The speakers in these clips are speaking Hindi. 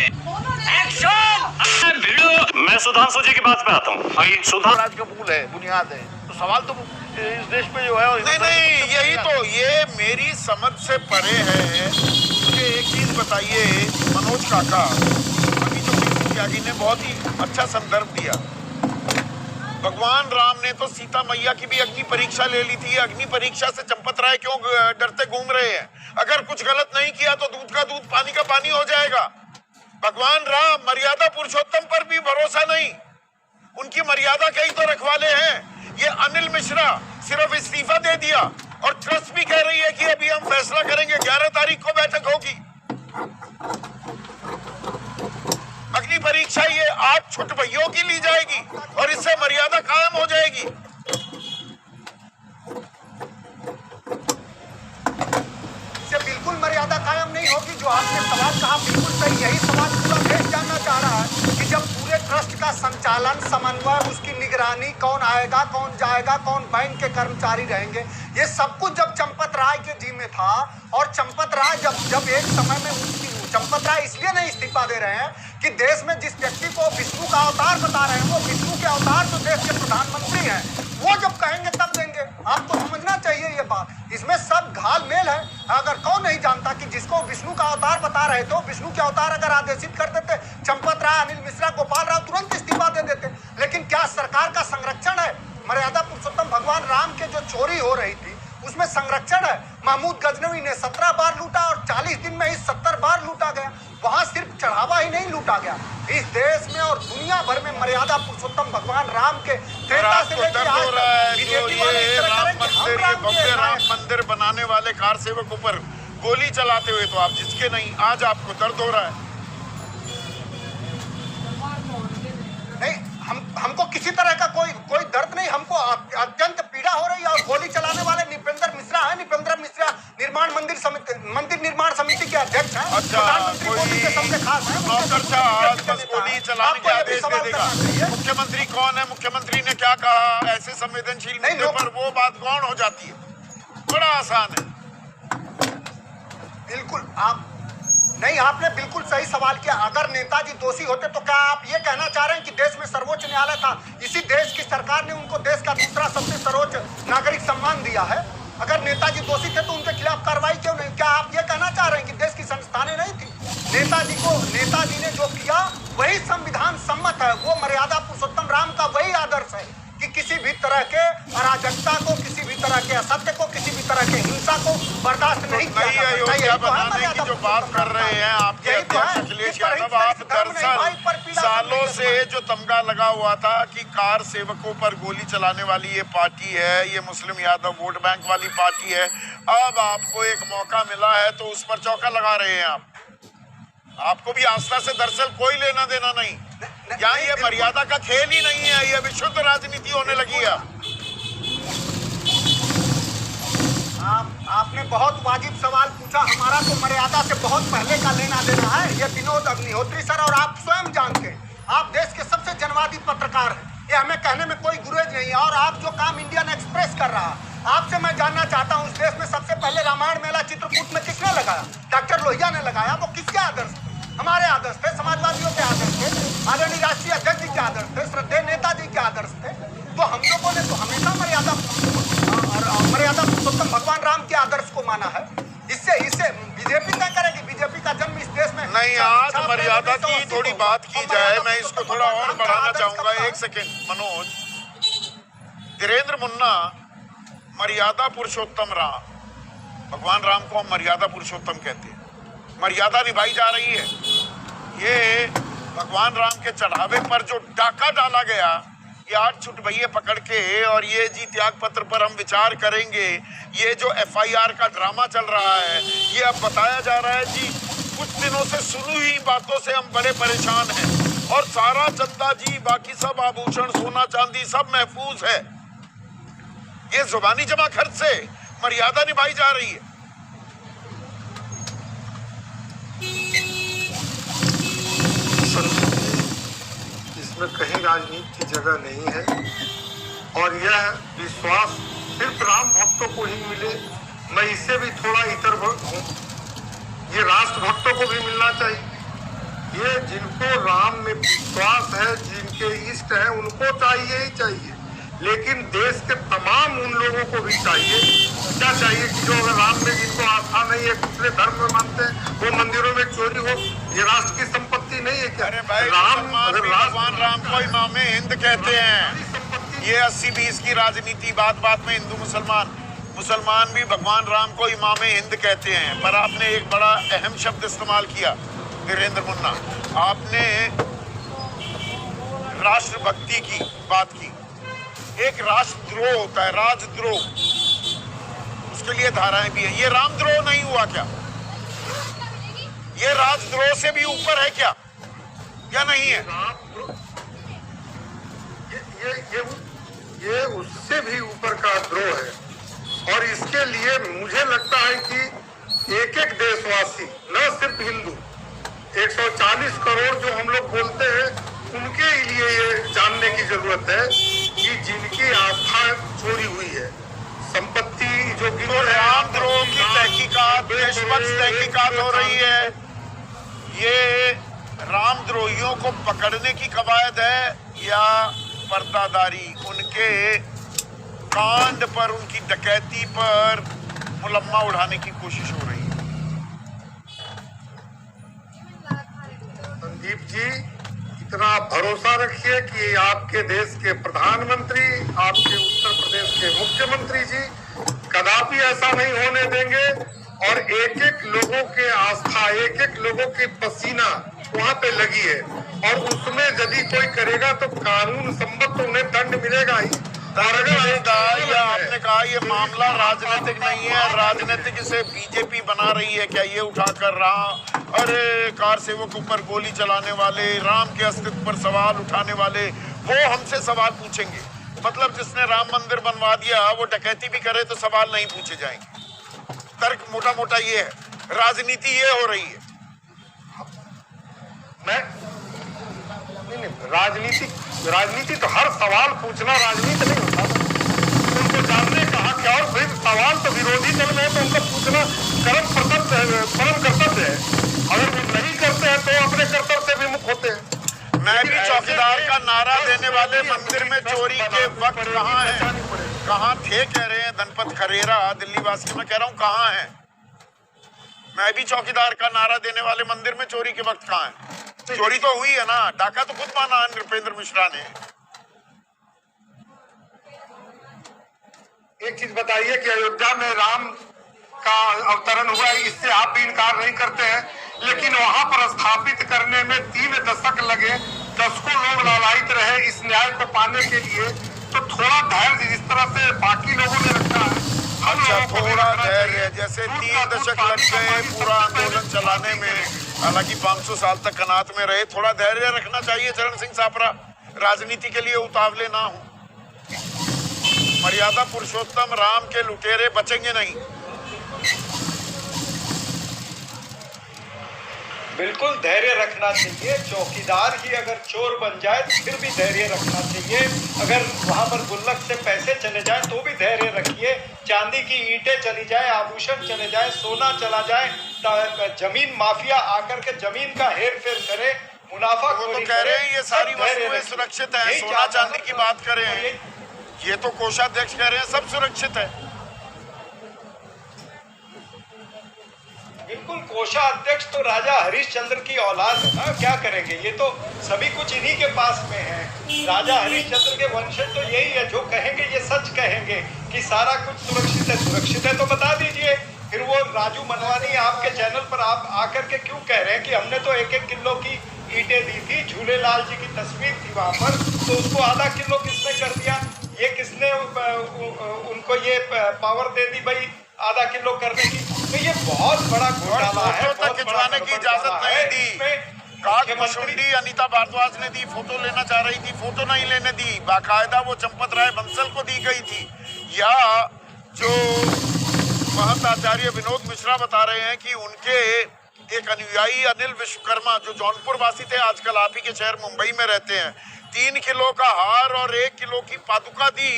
एक्शन। मैं सुधांशु जी की बात पे आता हूँ। आइए। राज का मूल है, बुनियाद है, तो सवाल तो इस देश पे जो है नहीं, यही तो, ये मेरी समझ से परे है। मुझे एक चीज बताइए मनोज काका, अभी जो त्यागी ने बहुत ही अच्छा संदर्भ दिया। भगवान राम ने तो सीता मैया की भी अग्नि परीक्षा ले ली थी। अग्नि परीक्षा से चंपत राय क्यों डरते घूम रहे हैं? अगर कुछ गलत नहीं किया तो दूध का दूध पानी का पानी हो जाएगा। भगवान राम मर्यादा पुरुषोत्तम पर भी भरोसा नहीं, उनकी मर्यादा के ही तो रखवाले हैं। ये अनिल मिश्रा सिर्फ इस्तीफा दे दिया और ट्रस्ट भी कह रही है कि अभी हम फैसला करेंगे, 11 तारीख को बैठक होगी। अग्नि परीक्षा ये आप छुट भइयों की ली जाएगी और इससे मर्यादा कायम हो जाएगी। इससे बिल्कुल मर्यादा कायम नहीं होगी। जो आपने सवाल कहा बिल्कुल सही, यही सवाल पूरा देश जानना चाह रहा है कि जब पूरे ट्रस्ट का संचालन, समन्वय, उसकी निगरानी, कौन आएगा कौन जाएगा, कौन बैंक के कर्मचारी रहेंगे, ये सब कुछ जब चंपत राय के जी में था। और चंपत राय जब एक समय में चंपत राय इसलिए नहीं इस्तीफा दे रहे हैं कि देश में जिस व्यक्ति को विष्णु का अवतार बता रहे हैं, वो विष्णु के अवतार जो देश के प्रधानमंत्री हैं, वो जब कहेंगे तब देंगे। आपको समझना चाहिए ये बात, इसमें सब घाल मेल है। अगर कौन नहीं जानता कि जिसको विष्णु का अवतार बता रहे थे, विष्णु के अवतार अगर आदेशित कर देते, चंपत राय, अनिल मिश्रा, गोपाल राव तुरंत इस्तीफा दे देते। लेकिन क्या सरकार का संरक्षण है? मर्यादा पुरुषोत्तम भगवान राम के जो चोरी हो रही थी उसमें संरक्षण है। महमूद गजनवी ने 17 बार लूटा और 40 दिन में ही 70 बार लूटा गया। वहां सिर्फ चढ़ावा ही नहीं लूटा गया, इस देश में और दुनिया भर में मर्यादा पुरुषोत्तम भगवान राम के त्रेता से लेकर आज तक बीजेपी वाले राम मंदिर बनाने वाले कार सेवकों पर गोली चलाते हुए तो आप जिसके नहीं, आज आपको दर्द हो रहा है। नहीं, हमको किसी तरह का कोई दर्द नहीं, हमको अत्यंत पीड़ा हो रही है। और गोली चलाने वाले नृपेंद्र मिश्रा है। नृपेंद्र मिश्रा मंदिर निर्माण समिति के अध्यक्ष हैं। अच्छा, प्रधानमंत्री के सबसे खास हैं। गोली चलाने के आदेश दे देगा। मुख्यमंत्री कौन है? मुख्यमंत्री ने क्या कहा? ऐसे संवेदनशील मुद्दे पर वो बात गौण हो जाती है। बड़ा आसान है। बिल्कुल नहीं, आपने बिल्कुल सही सवाल किया। अगर नेताजी दोषी होते तो क्या आप ये कहना चाह रहे हैं कि देश में सर्वोच्च न्यायालय था, इसी देश की सरकार ने उनको देश का दूसरा सबसे सर्वोच्च नागरिक सम्मान दिया है? अगर नेताजी दोषी थे तो उनके खिलाफ कार्रवाई क्यों नहीं? क्या आप ये कहना चाह रहे हैं कि देश की संस्थानें नहीं थी? नेताजी ने जो किया वही संविधान सम्मत है। वो मर्यादा पुरुषोत्तम राम का वही आदर्श है कि किसी भी तरह के अराजकता को, किसी भी तरह के असत्य को, किसी भी तरह के हिंसा को बर्दाश्त नहीं किया बनाने की जो बात कर रहे हैं आपके अध्यक्ष अखिलेश यादव, आप दरअसल सालों से जो तमगा लगा हुआ था कि कार सेवकों पर गोली चलाने वाली ये पार्टी है, ये मुस्लिम यादव वोट बैंक वाली पार्टी है, अब आपको एक मौका मिला है तो उस पर चौका लगा रहे हैं आप। आपको भी आस्था से दरअसल कोई लेना देना नहीं। यहाँ ये मर्यादा का खेल ही नहीं है, ये विशुद्ध राजनीति होने लगी है। आपने बहुत वाजिब सवाल पूछा। हमारा तो मर्यादा से बहुत पहले का लेना देना है। ये विनोद अग्निहोत्री सर और आप स्वयं जानते हैं, आप देश के सबसे जनवादी पत्रकार हैं, ये हमें कहने में कोई गुरेज नहीं है। और आप जो काम इंडियन एक्सप्रेस कर रहा है, आपसे मैं जानना चाहता हूँ, उस देश में सबसे पहले रामायण मेला चित्रकूट में किसने लगाया? डॉक्टर लोहिया ने लगाया। वो किसके आदर्श थे? हमारे आदर्श थे, समाजवादियों के आदर्श थे, आदरणीय राष्ट्रीय अध्यक्ष जी के आदर्श थे, श्रद्धेय नेताजी के आदर्श थे। तो हम लोगों ने तो हमेशा मर्यादा पुरुषोत्तम भगवान राम के आदर्श को माना है। इससे बीजेपी क्या करेगी? बीजेपी का जन्म इस देश में नहीं। आज मर्यादा की थोड़ी बात की जाए, मैं इसको थोड़ा और बढ़ाना चाहूंगा। एक सेकेंड मनोज। धीरेन्द्र मुन्ना मर्यादा पुरुषोत्तम राम, भगवान राम को हम मर्यादा पुरुषोत्तम कहते हैं। मर्यादा निभाई जा रही है। ये भगवान राम के चढ़ावे पर जो डाका डाला गया, ये 8 छुटभइये पकड़ के, और ये जी त्याग पत्र पर हम विचार करेंगे, ये जो FIR का ड्रामा चल रहा है, ये अब बताया जा रहा है जी कुछ दिनों से सुनी हुई बातों से हम बड़े परेशान हैं और सारा चंदा जी, बाकी सब आभूषण, सोना चांदी सब महफूज है। ये जुबानी जमा खर्च से मर्यादा निभाई जा रही है। इसमें कहीं राजनीति की जगह नहीं है और यह विश्वास सिर्फ राम भक्तों को ही मिले, मैं इससे भी थोड़ा इतर हूँ, ये राष्ट्र भक्तों को भी मिलना चाहिए। ये जिनको राम में विश्वास है, जिनके इष्ट है, उनको चाहिए ही चाहिए, लेकिन देश के तमाम उन लोगों को भी चाहिए। क्या चाहिए कि जो अगर राम में जिनको आस्था नहीं है, दूसरे धर्म में मानते हैं, वो मंदिरों में चोरी हो, ये राष्ट्र की संपत्ति नहीं है क्या? अरे भाई, राम मुसलमान अगर भी भगवान राम को इमाम हिंद कहते हैं। संपत्ति ये 80-20 की राजनीति, बात बात में हिंदू मुसलमान भी भगवान राम को इमाम हिंद कहते हैं। पर आपने एक बड़ा अहम शब्द इस्तेमाल किया वीरेंद्र मुन्ना, आपने राष्ट्रभक्ति की बात की। एक राष्ट्रद्रोह होता है, राजद्रोह, उसके लिए धाराएं भी हैं। ये रामद्रोह नहीं हुआ क्या? ये राजद्रोह से भी ऊपर है क्या, या नहीं है? ये उससे भी ऊपर का द्रोह है, और इसके लिए मुझे लगता है कि एक एक देशवासी, न सिर्फ हिंदू, 140 करोड़ जो हम लोग बोलते हैं, उनके लिए ये जानने की जरूरत है कि जिनकी आस्था चोरी हुई है, संपत्ति जो तो रामद्रोह की तहकीकात, देशभक्त तहकीकात हो रही है। ये रामद्रोहियों को पकड़ने की कवायद है या पर्दादारी, उनके कांड पर, उनकी डकैती पर मुलम्मा उड़ाने की कोशिश हो रही है? संदीप जी, इतना भरोसा रखिए कि आपके देश के प्रधानमंत्री, आपके उत्तर प्रदेश के मुख्यमंत्री जी कदापि ऐसा नहीं होने देंगे, और एक एक लोगों के आस्था, एक एक लोगों की पसीना वहां पे लगी है, और उसमें यदि कोई करेगा तो कानून सम्मत तो उन्हें दंड मिलेगा ही। और अगर या आपने कहा ये मामला राजनीतिक नहीं है, राजनीतिक इसे बीजेपी बना रही है क्या? ये उठाकर अरे कार सेवक ऊपर गोली चलाने वाले, राम के अस्तित्व पर सवाल उठाने वाले, वो हमसे सवाल पूछेंगे। मतलब जिसने राम मंदिर बनवा दिया वो डकैती भी करे तो सवाल नहीं पूछे जाएंगे। तर्क मोटा मोटा ये है, राजनीति ये हो रही है। राजनीति तो हर सवाल पूछना राजनीति नहीं होता। उनको जानने का हक है, और फिर सवाल तो विरोधी दल में है तो उनका पूछना परम कर्तव्य है। अगर वो नहीं करते हैं तो अपने कर्तव्य से विमुख होते हैं। मैं भी चौकीदार का नारा देने वाले मंदिर में चोरी के वक्त कहाँ हैं, कहाँ थे कह रहे हैं धनपत खरेरा, दिल्ली वासी। मैं कह रहा हूँ कहाँ हैं? मैं भी चौकीदार का नारा देने वाले मंदिर में चोरी के वक्त कहाँ है? चोरी तो हुई है ना, डाका तो खुद माना है नृपेंद्र मिश्रा ने। एक चीज बताइए कि अयोध्या में राम का अवतरण हुआ, इससे आप भी इनकार नहीं करते हैं, लेकिन वहां पर स्थापित करने में 3 दशक लगे, दशकों लोग लालायित रहे इस न्याय को पाने के लिए। तो थोड़ा धैर्य जिस तरह से बाकी लोगों ने रखा है, अच्छा थोड़ा धैर्य, जैसे 3 दशक लग गए पूरा आंदोलन चलाने में, हालांकि 500 साल तक कनात में रहे, थोड़ा धैर्य रखना चाहिए चरण सिंह सापरा, राजनीति के लिए उतावले ना हो। मर्यादा पुरुषोत्तम राम के लुटेरे बचेंगे नहीं। बिल्कुल धैर्य रखना चाहिए। चौकीदार ही अगर चोर बन जाए तो फिर भी धैर्य रखना चाहिए। अगर वहां पर गुल्लक से पैसे चले जाए तो भी धैर्य रखिए। चांदी की ईंटें चली जाए, आभूषण चले जाए, सोना चला जाए, जमीन माफिया आकर के जमीन का हेर फेर करे, मुनाफा वो तो कह रहे हैं ये सारी वस्तुएं सुरक्षित है। सोना चांदी की बात करें, ये तो कोषाध्यक्ष कह रहे हैं सब सुरक्षित है। बिल्कुल, कोषाध्यक्ष तो राजा हरिश्चंद्र की औलाद है ना, क्या करेंगे? ये तो सभी कुछ इन्हीं के पास में है। राजा हरिश्चंद्र के वंशज तो यही है, जो कहेंगे ये सच कहेंगे कि सारा कुछ सुरक्षित है तो बता दीजिए। फिर वो राजू मनवानी आपके चैनल पर आप आकर के क्यों कह रहे हैं कि हमने तो 1-1 किलो की ईंटें दी थी, झूलेलाल जी की तस्वीर थी वहां पर, तो उसको आधा किलो किसने कर दिया? ये किसने उनको ये पावर दे दी भाई आधा किलो करने की? तो ये बहुत बड़ा घोटाला है। फोटो तक खिंचवाने की इजाजत नहीं दी। काटमुंडी अनीता भारद्वाज ने दी, फोटो लेना चाह रही थी, फोटो नहीं लेने दी, बाकायदा वो चंपत राय बंसल को दी गई थी। या जो महंत आचार्य विनोद मिश्रा बता रहे हैं कि उनके एक अनुयायी अनिल विश्वकर्मा, जो जौनपुर वासी थे, आजकल आप ही के शहर मुंबई में रहते हैं, 3 किलो का हार और 1 किलो की पादुका दी,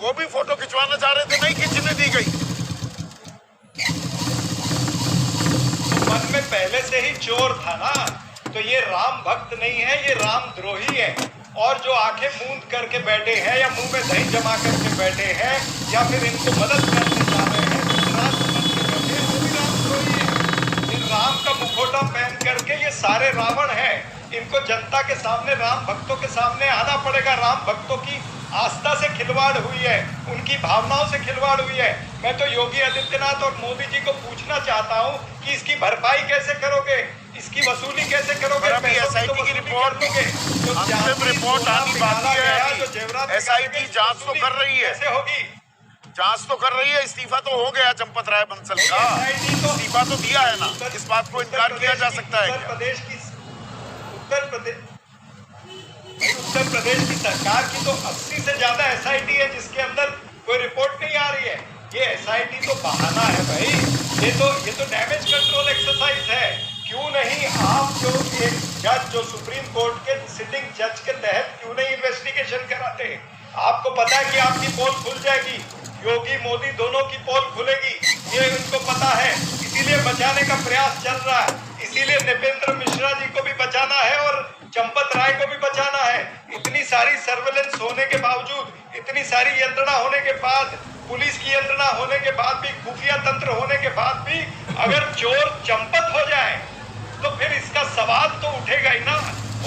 वो भी फोटो खिंचवाना चाह रहे थे, नहीं खींचने दी गई। मन में पहले से ही चोर था ना, तो ये राम भक्त नहीं है, ये राम द्रोही है। और जो आंखें मूंद करके बैठे हैं या मुंह में दही जमा करके बैठे हैं या फिर इनको मदद करने जा रहे हैं, राष्ट्रमंत्री बैठे हैं, वो भी रामद्रोही है। इन राम का मुखौटा पहन करके ये सारे रावण हैं। इनको जनता के सामने, राम भक्तों के सामने आना पड़ेगा। राम भक्तों की आस्था से खिलवाड़ हुई है, उनकी भावनाओं से खिलवाड़ हुई है। मैं तो योगी आदित्यनाथ और मोदी जी को पूछना चाहता हूं कि इसकी भरपाई कैसे करोगे, इसकी वसूली कैसे करोगे? पर अभी एसआईटी की रिपोर्ट, अंतिम रिपोर्ट आनी बाकी है। एसआईटी जांच तो कर रही है, कैसे होगी? जांच तो कर रही है। इस्तीफा तो हो गया चंपत राय बंसल का, इस्तीफा तो दिया है ना, इस बात को इनकार किया जा सकता है क्या? उत्तर प्रदेश की सरकार की तो 80 से ज्यादा एसआईटी है जिसके अंदर कोई रिपोर्ट नहीं आ रही है। ये एसआईटी तो बहाना है भाई, ये तो डैमेज कंट्रोल एक्सरसाइज है। क्यों नहीं आप जो एक जज, जो सुप्रीम कोर्ट के सिटिंग जज के तहत क्यों नहीं इन्वेस्टिगेशन कराते? आपको पता है कि आपकी पोल खुल जाएगी, योगी मोदी दोनों की पोल खुलेगी, ये उनको पता है। इसीलिए बचाने का प्रयास चल रहा है, इसीलिए नृपेंद्र मिश्रा जी को भी बचाना है और चंपत राय को भी बचाना है। इतनी सारी सर्वेलेंस होने के बावजूद, इतनी सारी यंत्रणा होने के बाद, पुलिस की यंत्रणा होने के बाद भी, खुफिया तंत्र होने के बाद भी अगर चोर चंपत हो जाए तो फिर इसका सवाल तो उठेगा ही ना।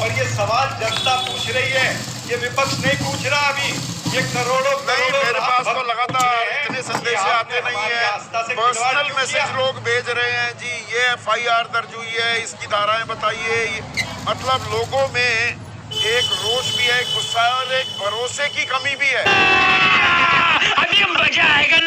और ये सवाल जनता पूछ रही है, ये विपक्ष नहीं पूछ रहा। अभी ये करोड़ों नहीं, मेरे पास तो लगातार इतने संदेश आते नहीं है, पर्सनल मैसेज लोग भेज रहे हैं जी, ये एफआईआर दर्ज हुई है, इसकी धाराएं बताइए। मतलब लोगों में एक रोष भी है, एक गुस्सा है और एक भरोसे की कमी भी है। अभी मजा आएगा।